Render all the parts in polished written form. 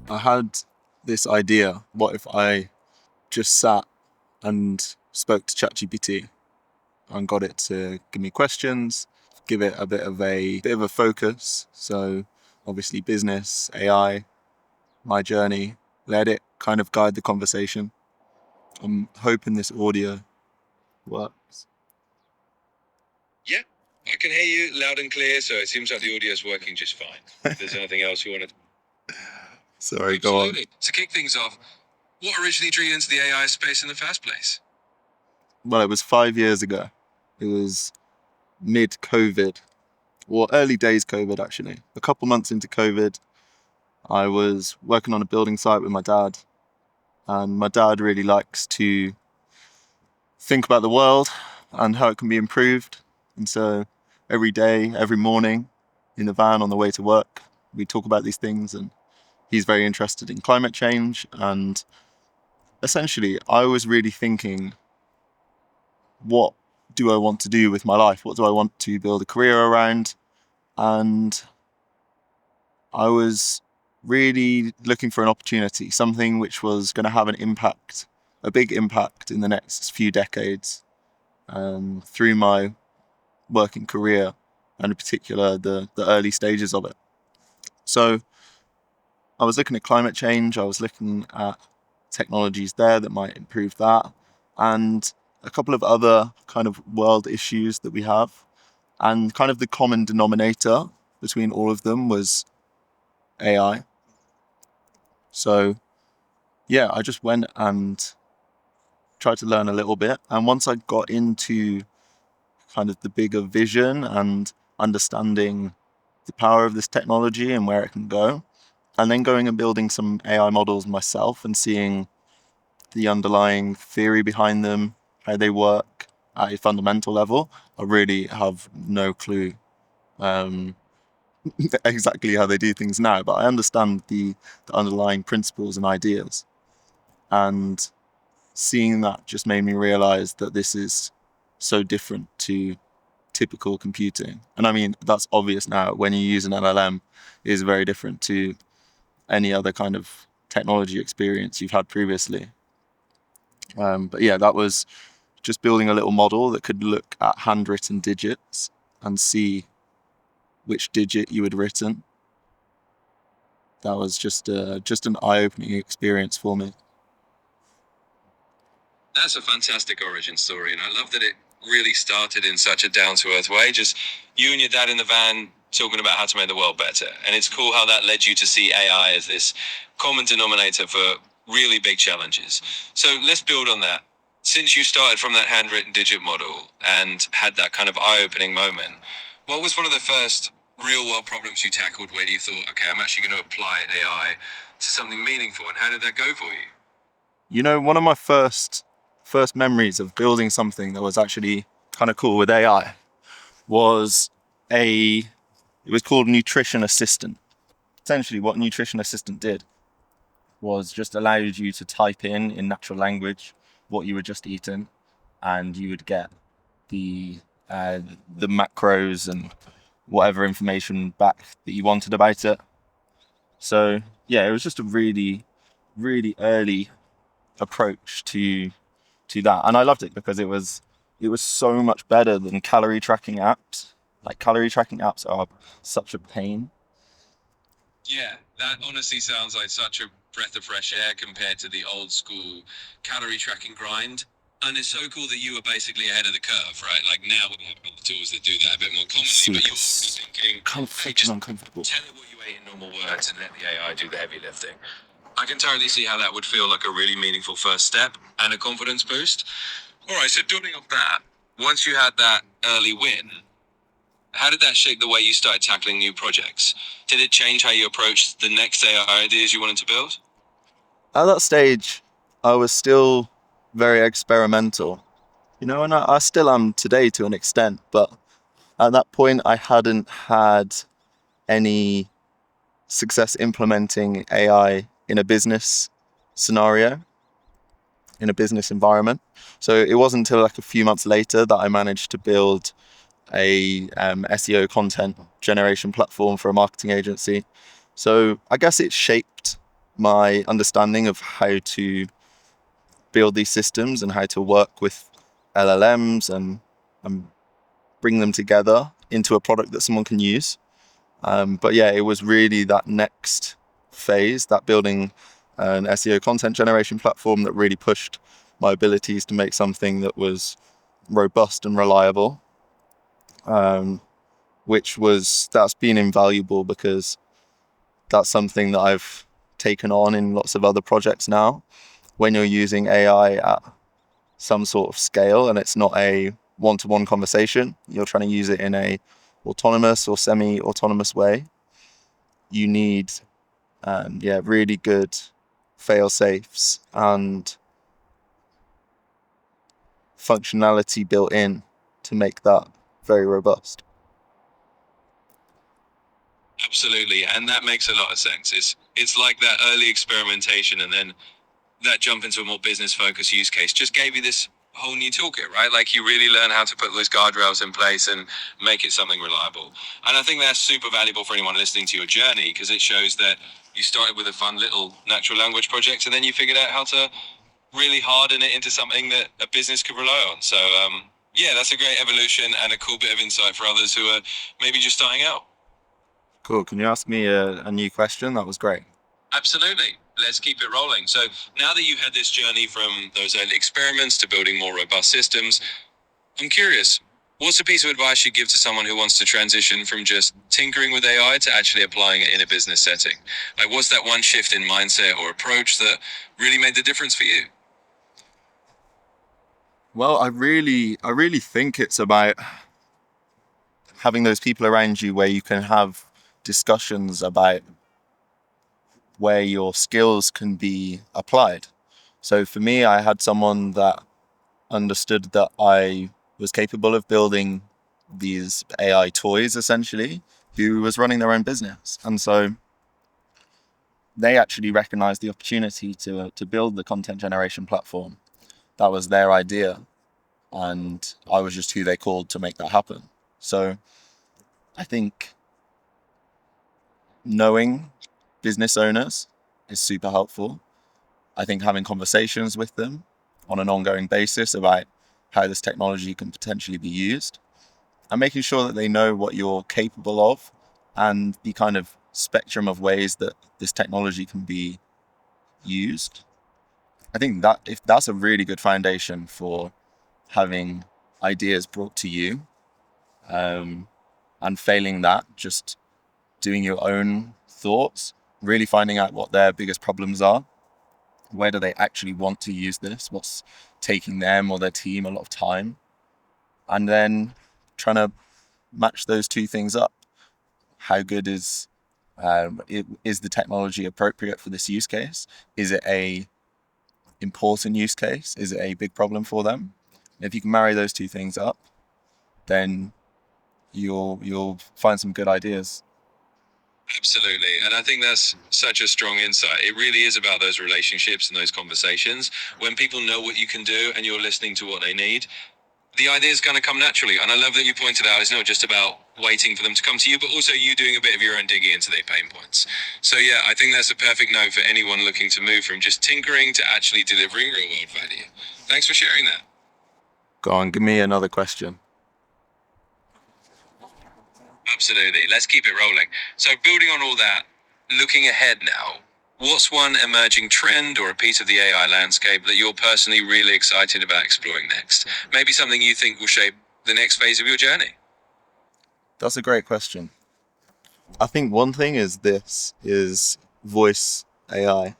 I had this idea. What if I just sat and spoke to ChatGPT and got it to give me questions, give it a bit of a focus. So obviously business, AI, my journey, let it kind of guide the conversation. I'm hoping this audio works. Yeah, I can hear you loud and clear, so it seems like the audio is working just fine. If there's anything else you want to... Sorry, go on. Absolutely. To kick things off, what originally drew you into the AI space in the first place? Well, it was 5 years ago. It was mid-COVID, or early days COVID actually. A couple months into COVID, I was working on a building site with my dad, and my dad really likes to think about the world and how it can be improved. And so every day, every morning in the van on the way to work, we talk about these things, and he's very interested in climate change. And essentially, I was really thinking, what do I want to do with my life? What do I want to build a career around? And I was really looking for an opportunity, something which was going to have an impact, a big impact in the next few decades, through my working career, and in particular the early stages of it. So I was looking at climate change, I was looking at technologies there that might improve that, and a couple of other kind of world issues that we have. And kind of the common denominator between all of them was AI. So yeah, I just went and tried to learn a little bit. And once I got into kind of the bigger vision and understanding the power of this technology and where it can go, and then going and building some AI models myself and seeing the underlying theory behind them, how they work at a fundamental level, I really have no clue exactly how they do things now, but I understand the underlying principles and ideas. And seeing that just made me realize that this is so different to typical computing. And I mean, that's obvious now. When you use an LLM, it is very different to any other kind of technology experience you've had previously. But yeah, that was just building a little model that could look at handwritten digits and see which digit you had written. That was just an eye-opening experience for me. That's a fantastic origin story, and I love that it really started in such a down-to-earth way. Just you and your dad in the van talking about how to make the world better. And it's cool how that led you to see AI as this common denominator for really big challenges. So let's build on that. Since you started from that handwritten digit model and had that kind of eye-opening moment, what was one of the first real-world problems you tackled where you thought, okay, I'm actually going to apply AI to something meaningful, and how did that go for you? You know, one of my first memories of building something that was actually kind of cool with AI was it was called Nutrition Assistant. Essentially what Nutrition Assistant did was just allowed you to type in natural language what you were just eating, and you would get the the macros and whatever information back that you wanted about it. So yeah, it was just a really, really early approach to that, and I loved it because it was so much better than calorie tracking apps. Like, calorie tracking apps are such a pain. Yeah, that honestly sounds like such a breath of fresh air compared to the old school calorie tracking grind. And it's so cool that you were basically ahead of the curve, right? Like now we have the tools that do that a bit more commonly, but you're already thinking, hey, just Uncomfortable. tell it what you ate in normal words and let the AI do the heavy lifting. I can totally see how that would feel like a really meaningful first step and a confidence boost. All right, so building off that, once you had that early win, how did that shape the way you started tackling new projects? Did it change how you approached the next AI ideas you wanted to build? At that stage, I was still very experimental, and I still am today to an extent, but at that point I hadn't had any success implementing AI in a business scenario, in a business environment. So it wasn't until like a few months later that I managed to build a SEO content generation platform for a marketing agency. So I guess it shaped my understanding of how to build these systems and how to work with LLMs and bring them together into a product that someone can use. But yeah, it was really that next phase, that building an SEO content generation platform, that really pushed my abilities to make something that was robust and reliable, um, that's been invaluable, because that's something that I've taken on in lots of other projects now. When you're using AI at some sort of scale and it's not a one-to-one conversation, you're trying to use it in a autonomous or semi-autonomous way, you need really good fail safes and functionality built in to make that very robust. Absolutely, and that makes a lot of sense. It's like that early experimentation, and then that jump into a more business focused use case just gave you this whole new toolkit, right? Like you really learn how to put those guardrails in place and make it something reliable. And I think that's super valuable for anyone listening to your journey, because it shows that you started with a fun little natural language project and then you figured out how to really harden it into something that a business could rely on. So yeah, that's a great evolution and a cool bit of insight for others who are maybe just starting out. Cool. Can you ask me a new question? That was great. Absolutely. Let's keep it rolling. So now that you've had this journey from those early experiments to building more robust systems, I'm curious, what's a piece of advice you'd give to someone who wants to transition from just tinkering with AI to actually applying it in a business setting? Like, what's that one shift in mindset or approach that really made the difference for you? Well, I really think it's about having those people around you where you can have discussions about where your skills can be applied. So for me, I had someone that understood that I was capable of building these AI toys, essentially, who was running their own business. And so they actually recognized the opportunity to build the content generation platform. That was their idea. And I was just who they called to make that happen. So I think knowing business owners is super helpful. I think having conversations with them on an ongoing basis about how this technology can potentially be used, and making sure that they know what you're capable of and the kind of spectrum of ways that this technology can be used. I think that if that's a really good foundation for having ideas brought to you, um, and failing that, just doing your own thoughts, really finding out what their biggest problems are. Where do they actually want to use this? What's taking them or their team a lot of time? And then trying to match those two things up. How good is is the technology appropriate for this use case? Is it a important use case? Is it a big problem for them? If you can marry those two things up, then you'll find some good ideas. Absolutely. And I think that's such a strong insight. It really is about those relationships and those conversations. When people know what you can do and you're listening to what they need, the idea is going to come naturally. And I love that you pointed out it's not just about waiting for them to come to you, but also you doing a bit of your own digging into their pain points. So yeah, I think that's a perfect note for anyone looking to move from just tinkering to actually delivering real world value. Thanks for sharing that. Go on, give me another question. Absolutely. Let's keep it rolling. So building on all that, looking ahead now, what's one emerging trend or a piece of the AI landscape that you're personally really excited about exploring next? Maybe something you think will shape the next phase of your journey? That's a great question. I think one thing is voice AI,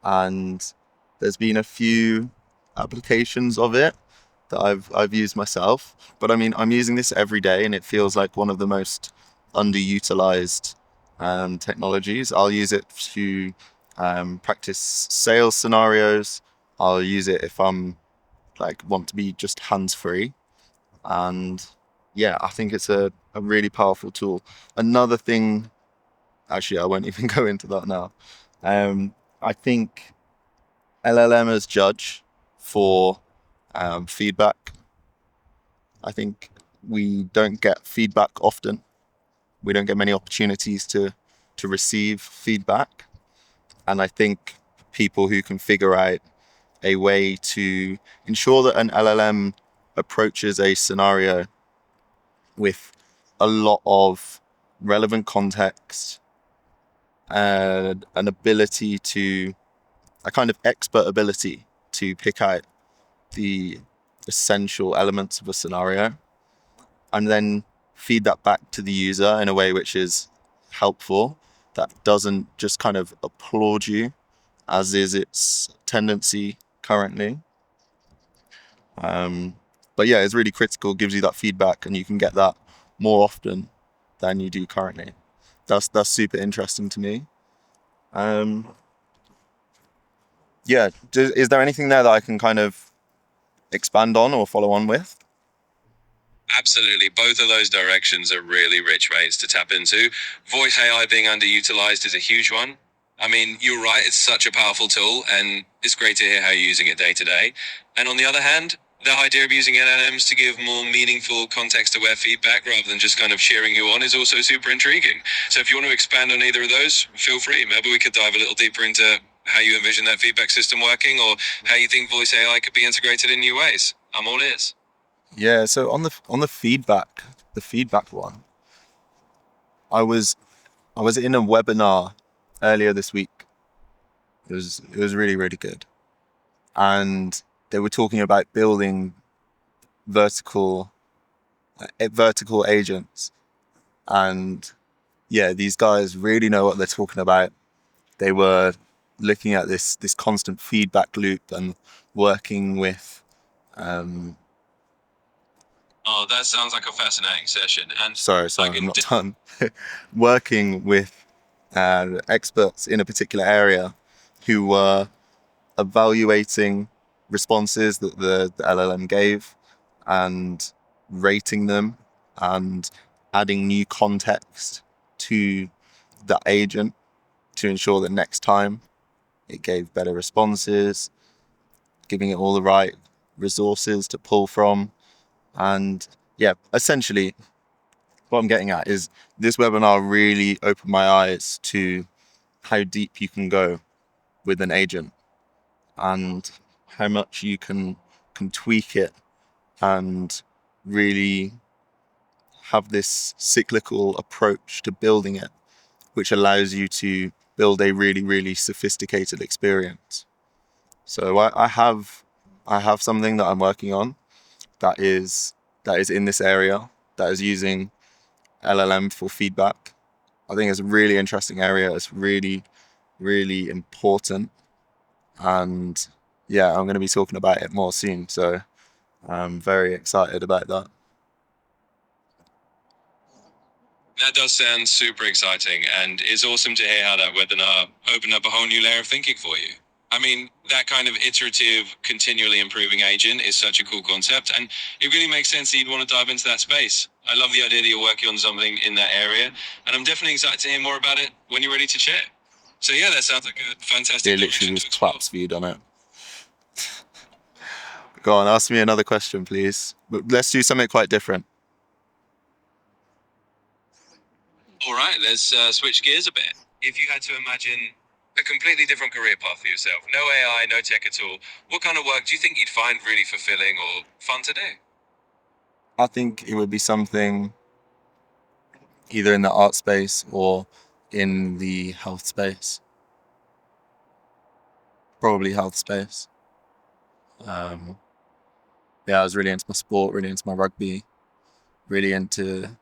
and there's been a few applications of it that I've used myself. But I mean, I'm using this every day, and it feels like one of the most underutilized technologies. I'll use it to practice sales scenarios. I'll use it if I'm like want to be just hands free, and yeah, I think it's a really powerful tool. Another thing, actually, I won't even go into that now. I think LLM as judge for feedback. I think we don't get feedback often. We don't get many opportunities to receive feedback. And I think people who can figure out a way to ensure that an LLM approaches a scenario with a lot of relevant context and an ability to, a kind of expert ability to pick out the essential elements of a scenario and then feed that back to the user in a way which is helpful, that doesn't just kind of applaud you, as is its tendency currently. But yeah, it's really critical, gives you that feedback, and you can get that more often than you do currently. That's super interesting to me. Yeah, is there anything there that I can kind of expand on or follow on with? Absolutely. Both of those directions are really rich ways to tap into. Voice AI being underutilized is a huge one. I mean, you're right, it's such a powerful tool, and it's great to hear how you're using it day to day. And on the other hand, the idea of using LLMs to give more meaningful, context aware feedback rather than just kind of cheering you on is also super intriguing. So if you want to expand on either of those, feel free. Maybe we could dive a little deeper into how you envision that feedback system working, or how you think voice AI could be integrated in new ways. I'm all ears. Yeah, so on the feedback one, I was in a webinar earlier this week. It was really, really good. And they were talking about building vertical vertical agents. And yeah, these guys really know what they're talking about. They were looking at this constant feedback loop and working with Oh, that sounds like a fascinating session. And sorry, I I'm can. not done. Working with experts in a particular area who were evaluating responses that the LLM gave and rating them and adding new context to that agent to ensure that next time it gave better responses, giving it all the right resources to pull from. And yeah, essentially what I'm getting at is this webinar really opened my eyes to how deep you can go with an agent and how much you can tweak it and really have this cyclical approach to building it, which allows you to build a really, really sophisticated experience. So I have something that I'm working on that is in this area, that is using LLM for feedback. I think it's a really interesting area. It's really, really important. And yeah, I'm going to be talking about it more soon. So I'm very excited about that. That does sound super exciting, and it's awesome to hear how that webinar opened up a whole new layer of thinking for you. I mean, that kind of iterative, continually improving agent is such a cool concept, and it really makes sense that you'd want to dive into that space. I love the idea that you're working on something in that area, and I'm definitely excited to hear more about it when you're ready to share. So yeah, that sounds like a fantastic It literally direction to just explore. claps viewed on it. Go on, ask me another question, please. But let's do something quite different. All right, let's switch gears a bit. If you had to imagine a completely different career path for yourself, no AI, no tech at all, what kind of work do you think you'd find really fulfilling or fun to do? I think it would be something either in the art space or in the health space. Probably health space. Yeah, I was really into my sport, really into my rugby, really into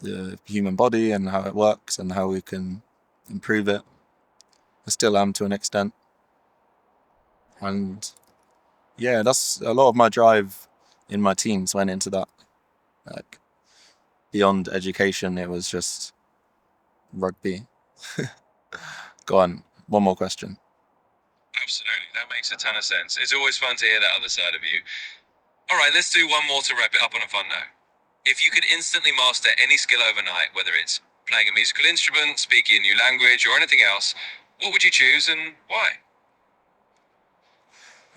the human body and how it works and how we can improve it. I still am to an extent. And yeah, that's a lot of my drive in my teens went into that. Like beyond education, it was just rugby. Go on, one more question. Absolutely, that makes a ton of sense. It's always fun to hear that other side of you. All right, let's do one more to wrap it up on a fun note. If you could instantly master any skill overnight, whether it's playing a musical instrument, speaking a new language, or anything else, what would you choose and why?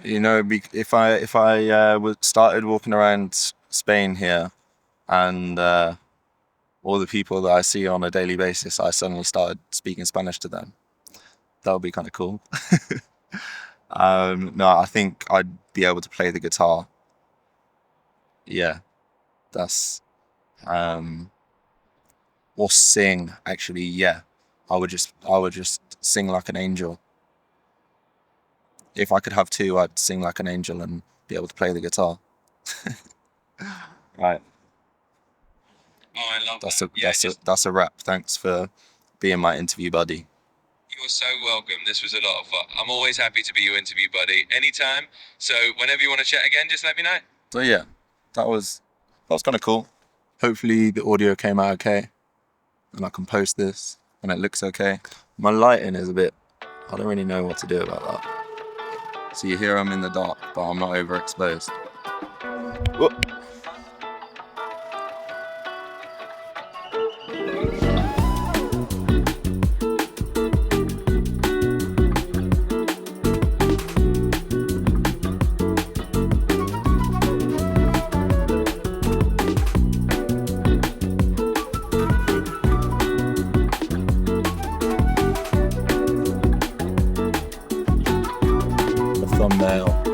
You know, if I started walking around Spain here, and all the people that I see on a daily basis, I suddenly started speaking Spanish to them. that would be kind of cool. No, I think I'd be able to play the guitar. Yeah, that's or sing. Actually, yeah, I would just sing like an angel. If I could have two, I'd sing like an angel and be able to play the guitar. Right, Oh, I love that's that. a that's a wrap. Thanks for being my interview buddy. You're so welcome. This was a lot of fun. I'm always happy to be your interview buddy anytime. So whenever you want to chat again, just let me know. So yeah, that was kind of cool. Hopefully the audio came out okay, and I can post this and it looks okay. My lighting is a bit. I don't really know what to do about that. So you hear I'm in the dark, but I'm not overexposed. Whoop. The thumbnail.